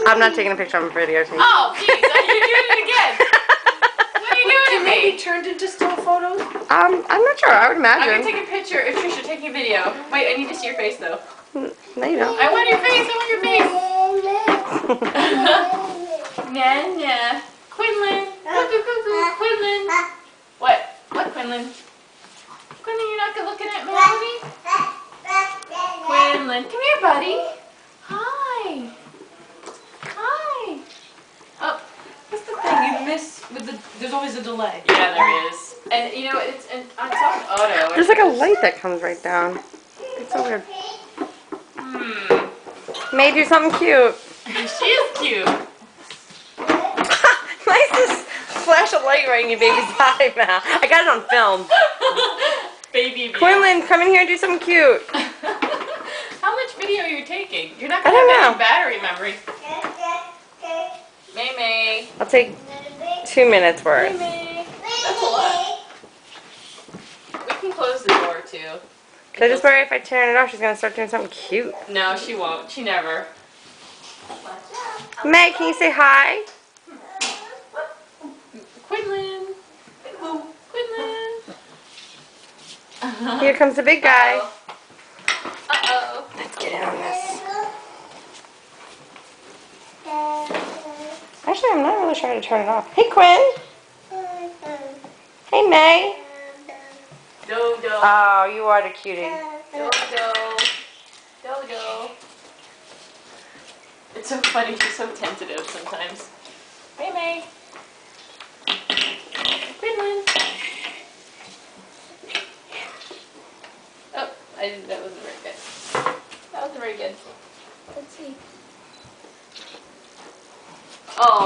I'm not taking a picture. I'm videotaping. Oh, jeez, you're doing it again. What are you doing to me? Be turned into still photos? I'm not sure. I would I'm imagine. gonna take a picture of Trisha taking a video. Wait, I need to see your face though. No, you don't. I want your face. I want your face. Nah, nah. Quinlan. Quinlan. What? What, Quinlan? Quinlan, you're not looking at Melody? Quinlan, come here, buddy. Hi. Hi. Oh, What's the thing you miss with the? There's always a delay. yeah, there is. And you know, it's on auto. There's like a light that comes right down. It's so weird. May do something cute. She is cute. Nice to flash a light right in your baby's eye, Mal. I got it on film. Baby. Quinlan, come in here and do something cute. How much video are you taking? You're not I gonna don't have know. battery memory. May. I'll take 2 minutes worth. May. That's a lot. We can close the door too. Cause I just worry if I turn it off, she's gonna start doing something cute. No, she won't. She never. May, can you say hi? Quinlan. Quinlan. Here comes the big guy. Uh-oh. Let's get in on this. Actually, I'm not really sure how to turn it off. Hey, Quinn. Hey, May. Dodo. Oh, you are the cutie. Dodo. It's so funny. She's so tentative sometimes. May. Quinlan. Oh, that wasn't very good. That wasn't very good. Let's see. Oh.